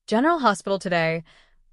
General Hospital today.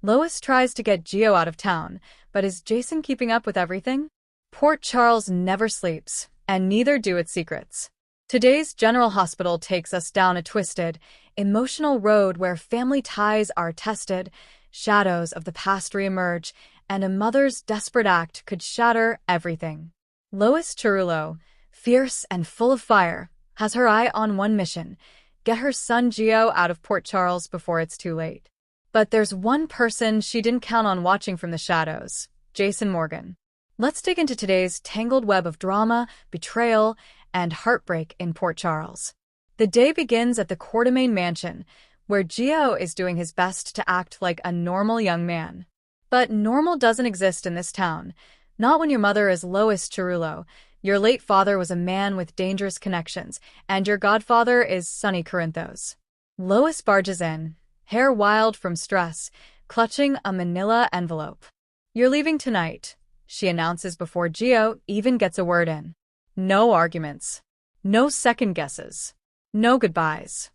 Lois tries to get Gio out of town, but is Jason keeping up with everything? Port Charles never sleeps, and neither do its secrets. Today's General Hospital takes us down a twisted, emotional road where family ties are tested, shadows of the past reemerge, and a mother's desperate act could shatter everything. Lois Cerullo, fierce and full of fire, has her eye on one mission: get her son Gio out of Port Charles before it's too late. But there's one person she didn't count on watching from the shadows: Jason Morgan. Let's dig into today's tangled web of drama, betrayal, and heartbreak in Port Charles. The day begins at the Quartermain mansion, where Gio is doing his best to act like a normal young man. But normal doesn't exist in this town. Not when your mother is Lois Cerullo, your late father was a man with dangerous connections, and your godfather is Sonny Corinthos. Lois barges in, hair wild from stress, clutching a manila envelope. "You're leaving tonight," she announces before Gio even gets a word in. No arguments. No second guesses. No goodbyes.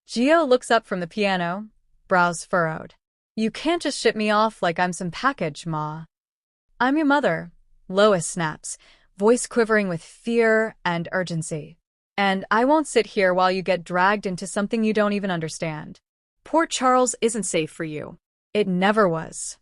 Gio looks up from the piano, brows furrowed. "You can't just ship me off like I'm some package, Ma." "I'm your mother," Lois snaps, voice quivering with fear and urgency. "And I won't sit here while you get dragged into something you don't even understand. Port Charles isn't safe for you. It never was."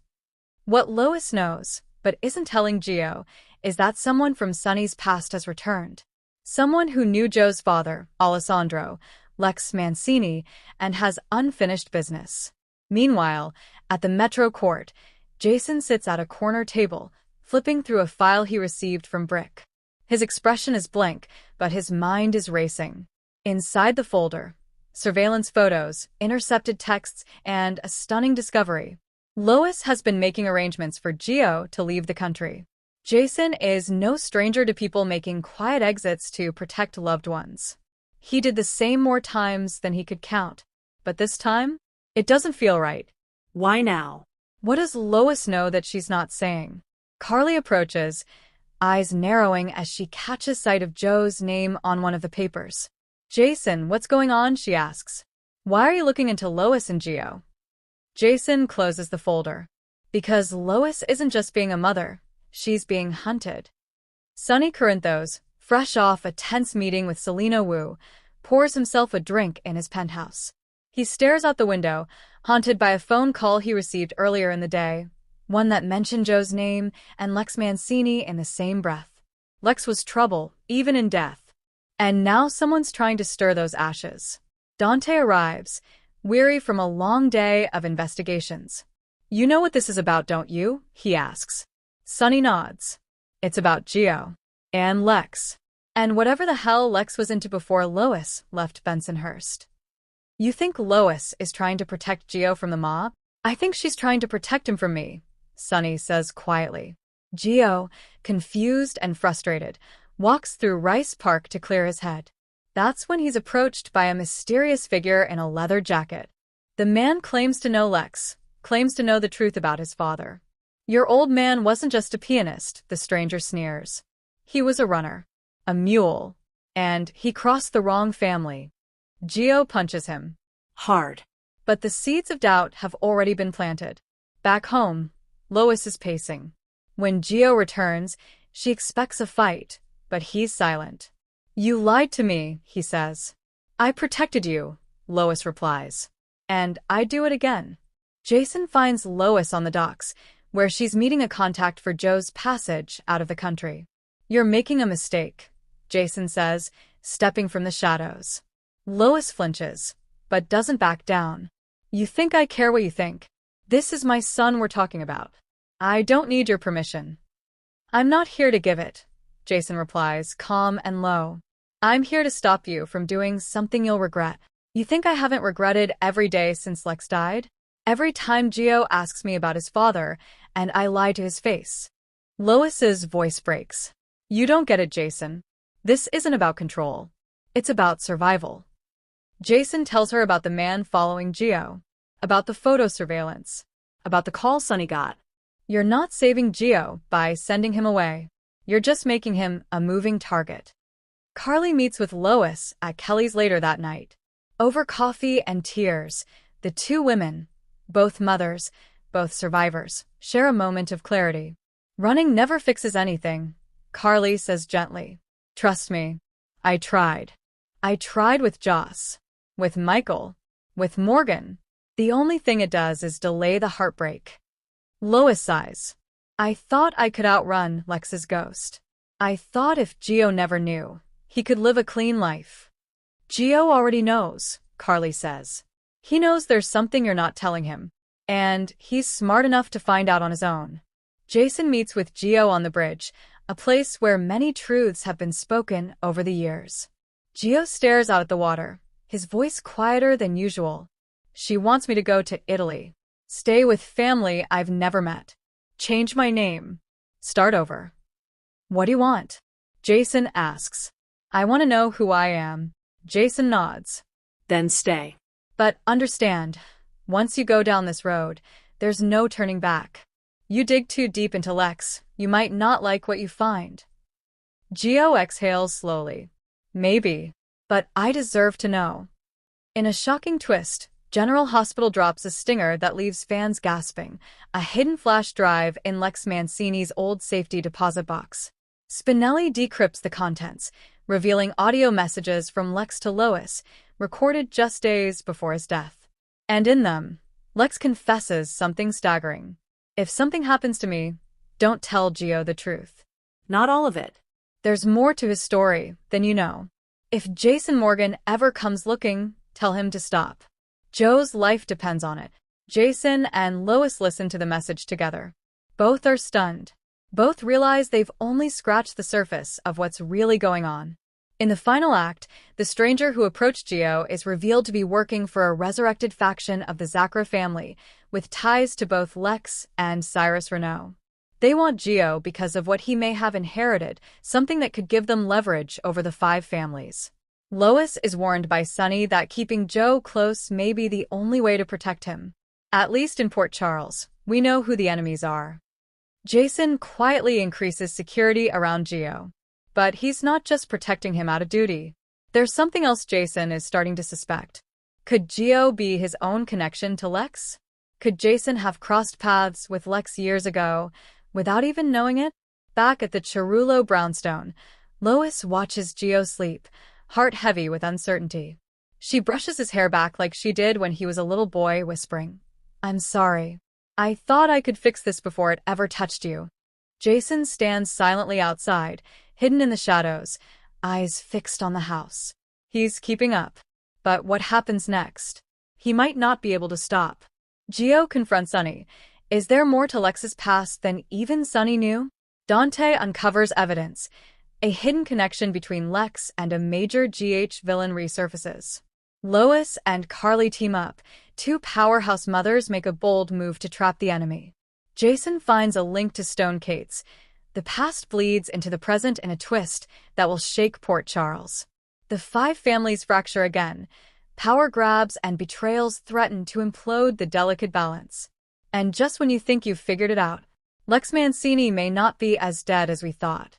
What Lois knows, but isn't telling Gio, is that someone from Sonny's past has returned. Someone who knew Joe's father, Alessandro, Lex Mancini, and has unfinished business. Meanwhile, at the Metro Court, Jason sits at a corner table, flipping through a file he received from Brick. His expression is blank, but his mind is racing. Inside the folder, surveillance photos, intercepted texts, and a stunning discovery. Lois has been making arrangements for Gio to leave the country. Jason is no stranger to people making quiet exits to protect loved ones. He did the same more times than he could count. But this time, it doesn't feel right. Why now? What does Lois know that she's not saying? Carly approaches, eyes narrowing as she catches sight of Joe's name on one of the papers. "Jason, what's going on?" she asks. "Why are you looking into Lois and Gio?" Jason closes the folder. Because Lois isn't just being a mother, she's being hunted. Sonny Corinthos, fresh off a tense meeting with Selena Wu, pours himself a drink in his penthouse. He stares out the window, haunted by a phone call he received earlier in the day, one that mentioned Joe's name and Lex Mancini in the same breath. Lex was trouble, even in death. And now someone's trying to stir those ashes. Dante arrives, weary from a long day of investigations. "You know what this is about, don't you?" he asks. Sonny nods. "It's about Gio. And Lex. And whatever the hell Lex was into before Lois left Bensonhurst." "You think Lois is trying to protect Gio from the mob?" "I think she's trying to protect him from me," Sonny says quietly. Gio, confused and frustrated, walks through Rice Park to clear his head. That's when he's approached by a mysterious figure in a leather jacket. The man claims to know Lex, claims to know the truth about his father. "Your old man wasn't just a pianist," the stranger sneers. "He was a runner, a mule, and he crossed the wrong family." Gio punches him. Hard. But the seeds of doubt have already been planted. Back home, Lois is pacing. When Gio returns, she expects a fight, but he's silent. "You lied to me," he says. "I protected you," Lois replies. "And I'd do it again." Jason finds Lois on the docks, where she's meeting a contact for Joe's passage out of the country. "You're making a mistake," Jason says, stepping from the shadows. Lois flinches, but doesn't back down. "You think I care what you think? This is my son we're talking about. I don't need your permission." "I'm not here to give it," Jason replies, calm and low. "I'm here to stop you from doing something you'll regret." "You think I haven't regretted every day since Lex died? Every time Gio asks me about his father, and I lie to his face." Lois's voice breaks. "You don't get it, Jason. This isn't about control. It's about survival." Jason tells her about the man following Gio, about the photo surveillance, about the call Sonny got. "You're not saving Gio by sending him away. You're just making him a moving target." Carly meets with Lois at Kelly's later that night. Over coffee and tears, the two women, Both mothers, both survivors, share a moment of clarity. Running never fixes anything, Carly says gently. Trust me. I tried. I tried with Joss, with Michael, with Morgan. The only thing it does is delay the heartbreak. Lois sighs. I thought I could outrun Lex's ghost. I thought if Gio never knew, he could live a clean life. Gio already knows, Carly says. He knows there's something you're not telling him, and he's smart enough to find out on his own. Jason meets with Gio on the bridge, a place where many truths have been spoken over the years. Gio stares out at the water, his voice quieter than usual. She wants me to go to Italy. Stay with family I've never met. Change my name. Start over. What do you want? Jason asks. I want to know who I am. Jason nods. Then stay. But understand, once you go down this road, there's no turning back. You dig too deep into Lex, you might not like what you find. Gio exhales slowly. Maybe, but I deserve to know. In a shocking twist, General Hospital drops a stinger that leaves fans gasping, a hidden flash drive in Lex Mancini's old safety deposit box. Spinelli decrypts the contents, revealing audio messages from Lex to Lois, recorded just days before his death. And in them, Lex confesses something staggering. If something happens to me, don't tell Gio the truth. Not all of it. There's more to his story than you know. If Jason Morgan ever comes looking, tell him to stop. Joe's life depends on it. Jason and Lois listen to the message together. Both are stunned. Both realize they've only scratched the surface of what's really going on. In the final act, the stranger who approached Gio is revealed to be working for a resurrected faction of the Zacra family, with ties to both Lex and Cyrus Renault. They want Gio because of what he may have inherited, something that could give them leverage over the 5 families. Lois is warned by Sonny that keeping Joe close may be the only way to protect him. At least in Port Charles, we know who the enemies are. Jason quietly increases security around Gio. But he's not just protecting him out of duty. There's something else Jason is starting to suspect. Could Gio be his own connection to Lex? Could Jason have crossed paths with Lex years ago, without even knowing it? Back at the Chirulo brownstone, Lois watches Gio sleep, heart heavy with uncertainty. She brushes his hair back like she did when he was a little boy, whispering, I'm sorry. I thought I could fix this before it ever touched you. Jason stands silently outside, hidden in the shadows, eyes fixed on the house. He's keeping up. But what happens next? He might not be able to stop. Gio confronts Sonny. Is there more to Lex's past than even Sonny knew? Dante uncovers evidence. A hidden connection between Lex and a major GH villain resurfaces. Lois and Carly team up. 2 powerhouse mothers make a bold move to trap the enemy. Jason finds a link to Stone Cates. The past bleeds into the present in a twist that will shake Port Charles. The 5 families fracture again. Power grabs and betrayals threaten to implode the delicate balance. And just when you think you've figured it out, Lex Mancini may not be as dead as we thought.